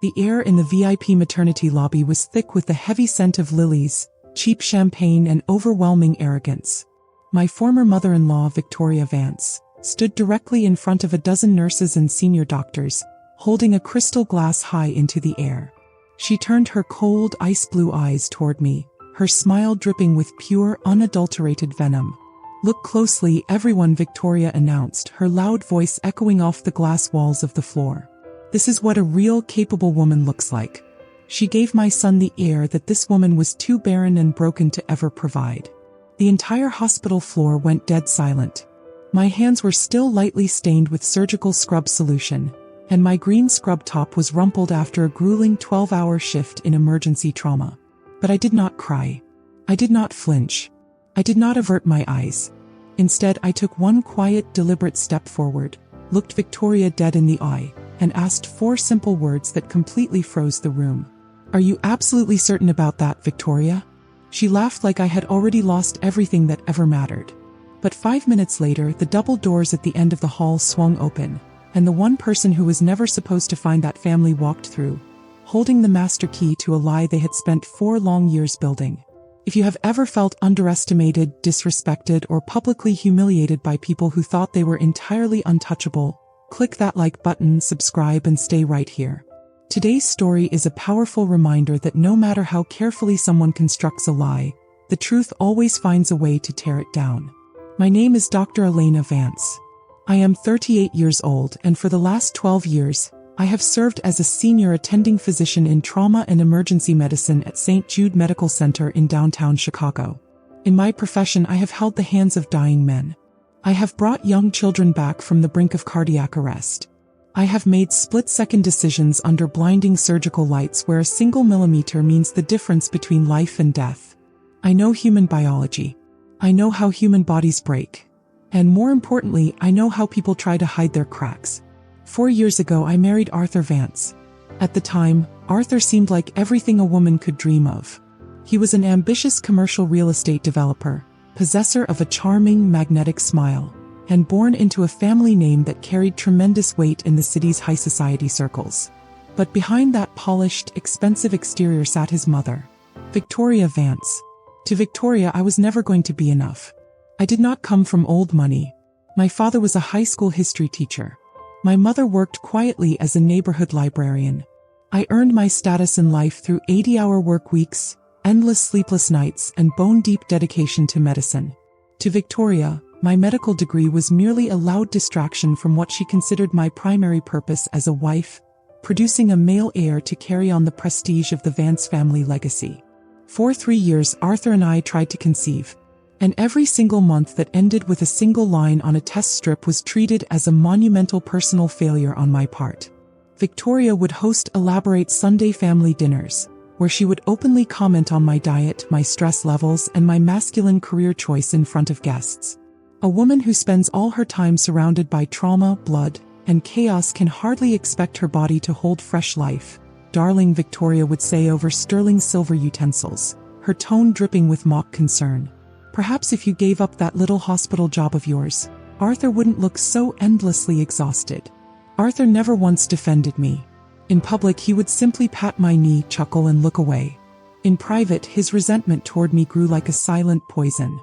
The air in the VIP maternity lobby was thick with the heavy scent of lilies, cheap champagne, and overwhelming arrogance. My former mother-in-law, Victoria Vance, stood directly in front of a dozen nurses and senior doctors, holding a crystal glass high into the air. She turned her cold, ice-blue eyes toward me, her smile dripping with pure, unadulterated venom. "Look closely, everyone," Victoria announced, her loud voice echoing off the glass walls of the floor. "This is what a real, capable woman looks like." She gave my son the air that this woman was too barren and broken to ever provide. The entire hospital floor went dead silent. My hands were still lightly stained with surgical scrub solution, and my green scrub top was rumpled after a grueling 12-hour shift in emergency trauma. But I did not cry. I did not flinch. I did not avert my eyes. Instead, I took one quiet, deliberate step forward, looked Victoria dead in the eye, and asked 4 simple words that completely froze the room. "Are you absolutely certain about that, Victoria?" She laughed like I had already lost everything that ever mattered. But 5 minutes later, the double doors at the end of the hall swung open, and the one person who was never supposed to find that family walked through, holding the master key to a lie they had spent 4 long years building. If you have ever felt underestimated, disrespected, or publicly humiliated by people who thought they were entirely untouchable, click that like button, subscribe, and stay right here. Today's story is a powerful reminder that no matter how carefully someone constructs a lie, the truth always finds a way to tear it down. My name is Dr. Elena Vance. I am 38 years old, and for the last 12 years, I have served as a senior attending physician in trauma and emergency medicine at St. Jude Medical Center in downtown Chicago. In my profession, I have held the hands of dying men. I have brought young children back from the brink of cardiac arrest. I have made split-second decisions under blinding surgical lights where a single millimeter means the difference between life and death. I know human biology. I know how human bodies break. And more importantly, I know how people try to hide their cracks. 4 years ago, I married Arthur Vance. At the time, Arthur seemed like everything a woman could dream of. He was an ambitious commercial real estate developer, possessor of a charming, magnetic smile, and born into a family name that carried tremendous weight in the city's high society circles. But behind that polished, expensive exterior sat his mother, Victoria Vance. To Victoria, I was never going to be enough. I did not come from old money. My father was a high school history teacher. My mother worked quietly as a neighborhood librarian. I earned my status in life through 80-hour work weeks, endless sleepless nights, and bone-deep dedication to medicine. To Victoria, my medical degree was merely a loud distraction from what she considered my primary purpose as a wife, producing a male heir to carry on the prestige of the Vance family legacy. For 3 years, Arthur and I tried to conceive, and every single month that ended with a single line on a test strip was treated as a monumental personal failure on my part. Victoria would host elaborate Sunday family dinners, where she would openly comment on my diet, my stress levels, and my masculine career choice in front of guests. A woman who spends all her time surrounded by trauma, blood, and chaos can hardly expect her body to hold fresh life, darling, Victoria would say over sterling silver utensils, her tone dripping with mock concern. Perhaps if you gave up that little hospital job of yours, Arthur wouldn't look so endlessly exhausted. Arthur never once defended me. In public, he would simply pat my knee, chuckle, and look away. In private, his resentment toward me grew like a silent poison.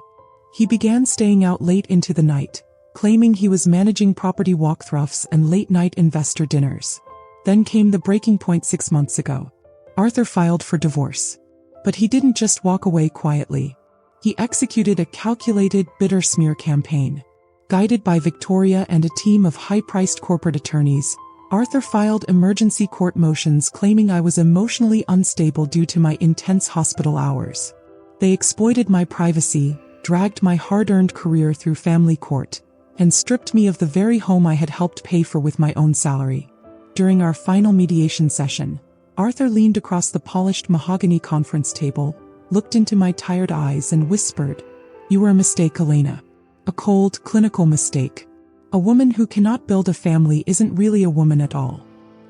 He began staying out late into the night, claiming he was managing property walkthroughs and late-night investor dinners. Then came the breaking point 6 months ago. Arthur filed for divorce. But he didn't just walk away quietly. He executed a calculated, bitter smear campaign. Guided by Victoria and a team of high-priced corporate attorneys, Arthur filed emergency court motions claiming I was emotionally unstable due to my intense hospital hours. They exploited my privacy, dragged my hard-earned career through family court, and stripped me of the very home I had helped pay for with my own salary. During our final mediation session, Arthur leaned across the polished mahogany conference table, looked into my tired eyes, and whispered, "You were a mistake, Elena. A cold, clinical mistake. A woman who cannot build a family isn't really a woman at all."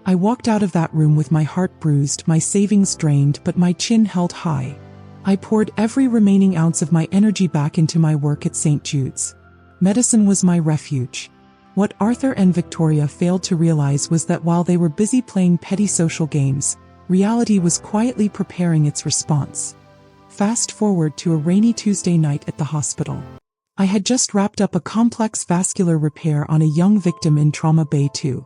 I walked out of that room with my heart bruised, my savings drained, but my chin held high. I poured every remaining ounce of my energy back into my work at St. Jude's. Medicine was my refuge. What Arthur and Victoria failed to realize was that while they were busy playing petty social games, reality was quietly preparing its response. Fast forward to a rainy Tuesday night at the hospital. I had just wrapped up a complex vascular repair on a young victim in Trauma Bay 2.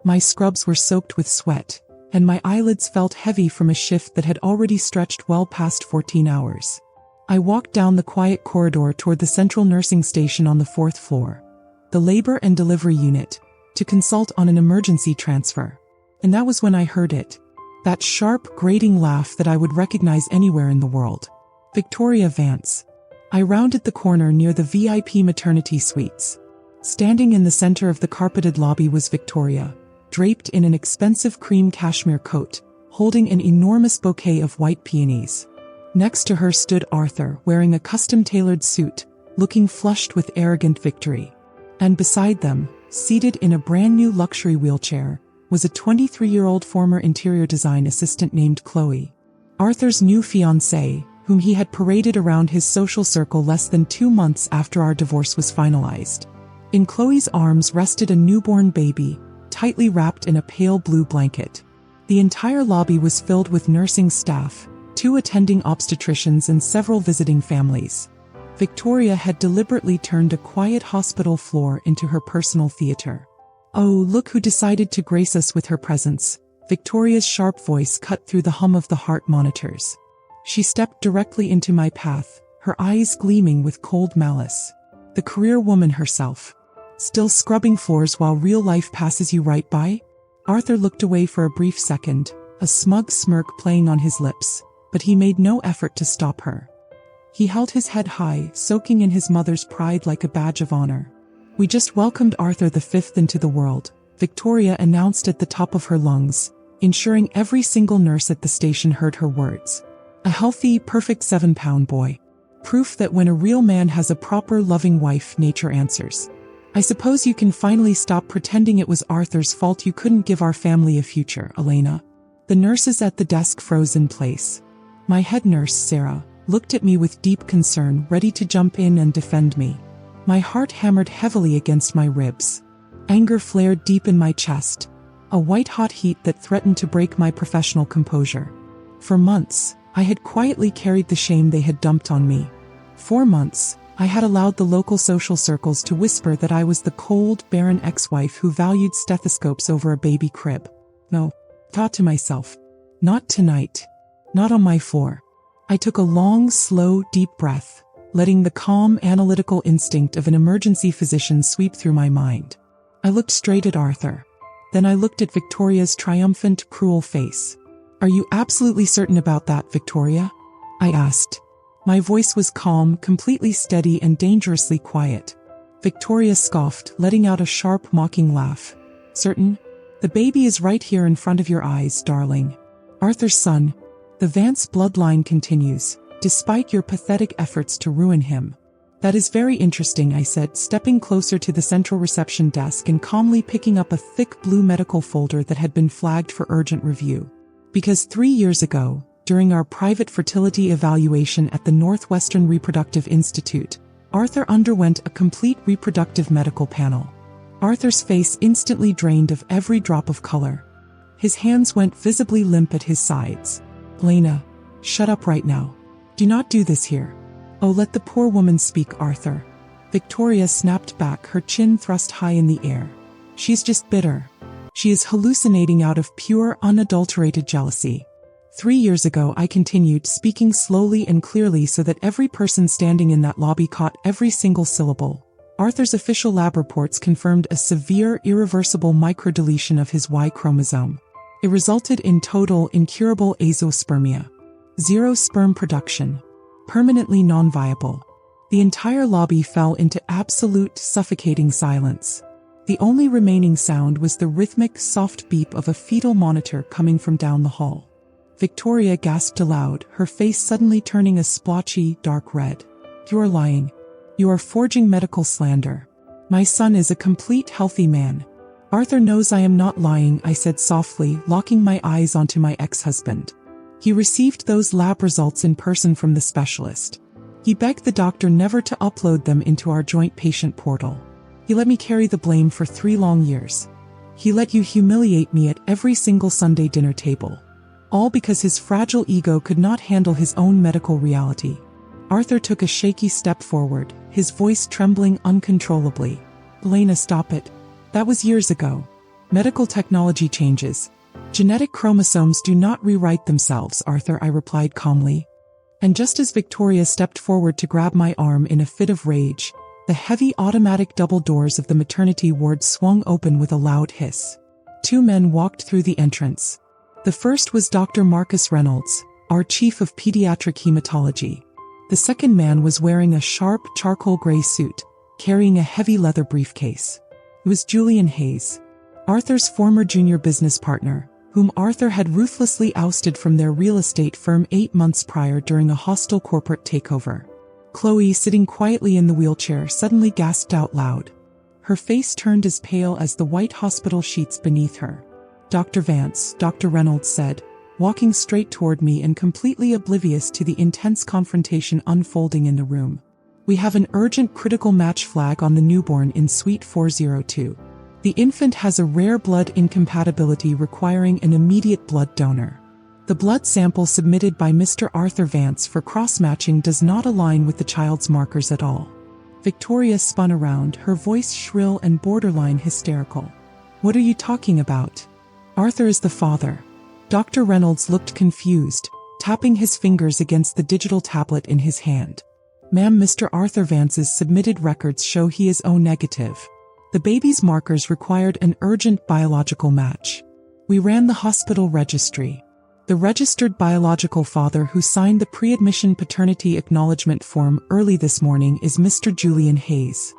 My scrubs were soaked with sweat, and my eyelids felt heavy from a shift that had already stretched well past 14 hours. I walked down the quiet corridor toward the central nursing station on the 4th floor, the labor and delivery unit, to consult on an emergency transfer. And that was when I heard it. That sharp, grating laugh that I would recognize anywhere in the world. Victoria Vance. I rounded the corner near the VIP maternity suites. Standing in the center of the carpeted lobby was Victoria, draped in an expensive cream cashmere coat, holding an enormous bouquet of white peonies. Next to her stood Arthur, wearing a custom-tailored suit, looking flushed with arrogant victory. And beside them, seated in a brand-new luxury wheelchair, was a 23-year-old former interior design assistant named Chloe. Arthur's new fiancée, whom he had paraded around his social circle less than 2 months after our divorce was finalized. In Chloe's arms rested a newborn baby, tightly wrapped in a pale blue blanket. The entire lobby was filled with nursing staff, 2 attending obstetricians and several visiting families. Victoria had deliberately turned a quiet hospital floor into her personal theater. "Oh, look who decided to grace us with her presence," Victoria's sharp voice cut through the hum of the heart monitors. She stepped directly into my path, her eyes gleaming with cold malice. The career woman herself. Still scrubbing floors while real life passes you right by? Arthur looked away for a brief second, a smug smirk playing on his lips, but he made no effort to stop her. He held his head high, soaking in his mother's pride like a badge of honor. "We just welcomed Arthur V into the world," Victoria announced at the top of her lungs, ensuring every single nurse at the station heard her words. A healthy, perfect 7-pound boy. Proof that when a real man has a proper, loving wife, nature answers. "I suppose you can finally stop pretending it was Arthur's fault you couldn't give our family a future, Elena." The nurses at the desk froze in place. My head nurse, Sarah, looked at me with deep concern, ready to jump in and defend me. My heart hammered heavily against my ribs. Anger flared deep in my chest, a white-hot heat that threatened to break my professional composure. For months, I had quietly carried the shame they had dumped on me. 4 months, I had allowed the local social circles to whisper that I was the cold, barren ex-wife who valued stethoscopes over a baby crib. No, thought to myself. Not tonight. Not on my floor. I took a long, slow, deep breath, letting the calm, analytical instinct of an emergency physician sweep through my mind. I looked straight at Arthur. Then I looked at Victoria's triumphant, cruel face. "Are you absolutely certain about that, Victoria?" I asked. My voice was calm, completely steady and dangerously quiet. Victoria scoffed, letting out a sharp, mocking laugh. "Certain? The baby is right here in front of your eyes, darling. Arthur's son. The Vance bloodline continues, despite your pathetic efforts to ruin him." "That is very interesting," I said, stepping closer to the central reception desk and calmly picking up a thick blue medical folder that had been flagged for urgent review. Because 3 years ago, during our private fertility evaluation at the Northwestern Reproductive Institute, Arthur underwent a complete reproductive medical panel. Arthur's face instantly drained of every drop of color. His hands went visibly limp at his sides. "Elena, shut up right now. Do not do this here." "Oh, let the poor woman speak, Arthur." Victoria snapped back, her chin thrust high in the air. "She's just bitter. She is hallucinating out of pure, unadulterated jealousy." 3 years ago, I continued, speaking slowly and clearly so that every person standing in that lobby caught every single syllable. Arthur's official lab reports confirmed a severe, irreversible microdeletion of his Y chromosome. It resulted in total, incurable azoospermia. 0 sperm production. Permanently non-viable. The entire lobby fell into absolute, suffocating silence. The only remaining sound was the rhythmic, soft beep of a fetal monitor coming from down the hall. Victoria gasped aloud, her face suddenly turning a splotchy, dark red. "You are lying. You are forging medical slander. My son is a complete, healthy man." "Arthur knows I am not lying," I said softly, locking my eyes onto my ex-husband. "He received those lab results in person from the specialist. He begged the doctor never to upload them into our joint patient portal. He let me carry the blame for 3 long years. He let you humiliate me at every single Sunday dinner table. All because his fragile ego could not handle his own medical reality. Arthur took a shaky step forward, his voice trembling uncontrollably. Elena, stop it. That was years ago. Medical technology changes. Genetic chromosomes do not rewrite themselves, Arthur, I replied calmly. And just as Victoria stepped forward to grab my arm in a fit of rage, the heavy automatic double doors of the maternity ward swung open with a loud hiss. 2 men walked through the entrance. The first was Dr. Marcus Reynolds, our chief of pediatric hematology. The second man was wearing a sharp charcoal gray suit, carrying a heavy leather briefcase. It was Julian Hayes, Arthur's former junior business partner, whom Arthur had ruthlessly ousted from their real estate firm 8 months prior during a hostile corporate takeover. Chloe, sitting quietly in the wheelchair, suddenly gasped out loud. Her face turned as pale as the white hospital sheets beneath her. Dr. Vance, Dr. Reynolds said, walking straight toward me and completely oblivious to the intense confrontation unfolding in the room. We have an urgent critical match flag on the newborn in Suite 402. The infant has a rare blood incompatibility requiring an immediate blood donor. The blood sample submitted by Mr. Arthur Vance for cross-matching does not align with the child's markers at all. Victoria spun around, her voice shrill and borderline hysterical. What are you talking about? Arthur is the father. Dr. Reynolds looked confused, tapping his fingers against the digital tablet in his hand. Ma'am, Mr. Arthur Vance's submitted records show he is O negative. The baby's markers required an urgent biological match. We ran the hospital registry. The registered biological father who signed the pre-admission paternity acknowledgement form early this morning is Mr. Julian Hayes.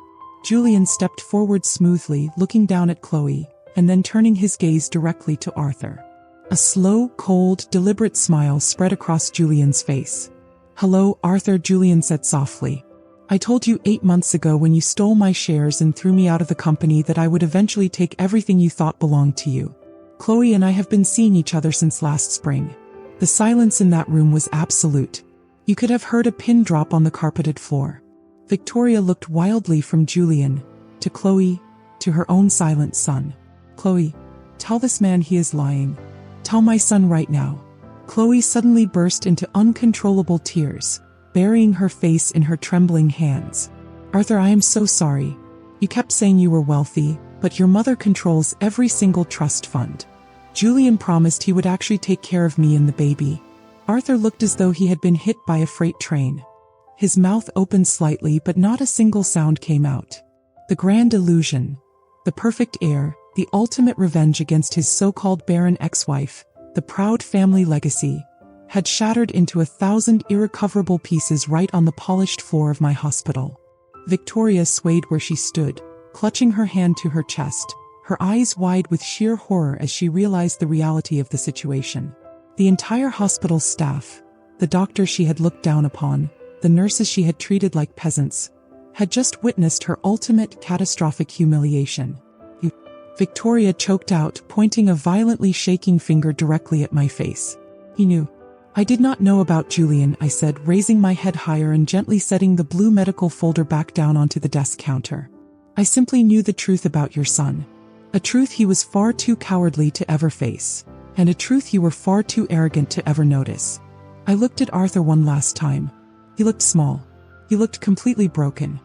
Julian stepped forward smoothly, looking down at Chloe, and then turning his gaze directly to Arthur. A slow, cold, deliberate smile spread across Julian's face. Hello, Arthur, Julian said softly. I told you 8 months ago when you stole my shares and threw me out of the company that I would eventually take everything you thought belonged to you. Chloe and I have been seeing each other since last spring. The silence in that room was absolute. You could have heard a pin drop on the carpeted floor. Victoria looked wildly from Julian, to Chloe, to her own silent son. Chloe, tell this man he is lying. Tell my son right now. Chloe suddenly burst into uncontrollable tears, burying her face in her trembling hands. Arthur, I am so sorry. You kept saying you were wealthy, but your mother controls every single trust fund. Julian promised he would actually take care of me and the baby. Arthur looked as though he had been hit by a freight train. His mouth opened slightly, but not a single sound came out. The grand illusion, the perfect heir, the ultimate revenge against his so-called barren ex-wife, the proud family legacy, had shattered into 1,000 irrecoverable pieces right on the polished floor of my hospital. Victoria swayed where she stood, clutching her hand to her chest, her eyes wide with sheer horror as she realized the reality of the situation. The entire hospital staff, the doctors she had looked down upon, the nurses she had treated like peasants, had just witnessed her ultimate catastrophic humiliation. Victoria choked out, pointing a violently shaking finger directly at my face. He knew. I did not know about Julian, I said, raising my head higher and gently setting the blue medical folder back down onto the desk counter. I simply knew the truth about your son. A truth he was far too cowardly to ever face, and a truth you were far too arrogant to ever notice. I looked at Arthur one last time. He looked small. He looked completely broken.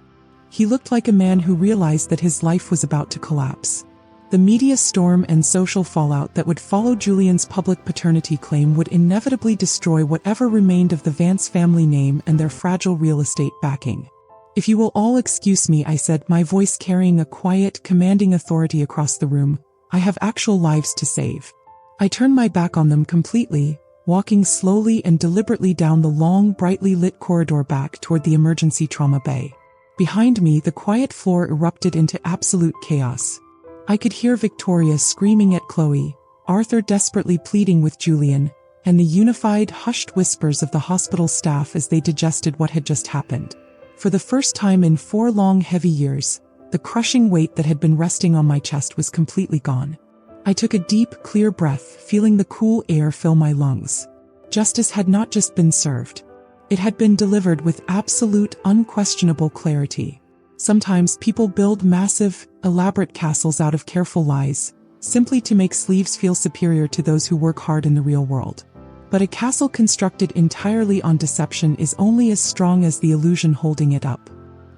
He looked like a man who realized that his life was about to collapse. The media storm and social fallout that would follow Julian's public paternity claim would inevitably destroy whatever remained of the Vance family name and their fragile real estate backing. If you will all excuse me, I said, my voice carrying a quiet, commanding authority across the room, I have actual lives to save. I turned my back on them completely, walking slowly and deliberately down the long, brightly lit corridor back toward the emergency trauma bay. Behind me, the quiet floor erupted into absolute chaos. I could hear Victoria screaming at Chloe, Arthur desperately pleading with Julian, and the unified, hushed whispers of the hospital staff as they digested what had just happened. For the first time in 4 long, heavy years, the crushing weight that had been resting on my chest was completely gone. I took a deep, clear breath, feeling the cool air fill my lungs. Justice had not just been served. It had been delivered with absolute, unquestionable clarity. Sometimes people build massive, elaborate castles out of careful lies, simply to make slaves feel superior to those who work hard in the real world. But a castle constructed entirely on deception is only as strong as the illusion holding it up.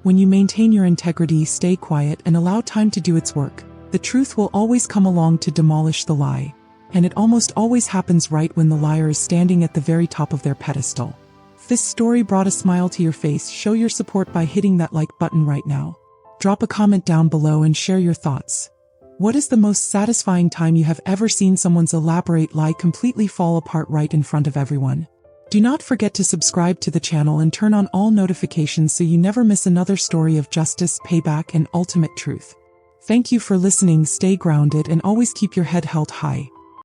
When you maintain your integrity, stay quiet, and allow time to do its work, the truth will always come along to demolish the lie. And it almost always happens right when the liar is standing at the very top of their pedestal. If this story brought a smile to your face, show your support by hitting that like button right now. Drop a comment down below and share your thoughts. What is the most satisfying time you have ever seen someone's elaborate lie completely fall apart right in front of everyone? Do not forget to subscribe to the channel and turn on all notifications so you never miss another story of justice, payback, and ultimate truth. Thank you for listening. Stay grounded and always keep your head held high.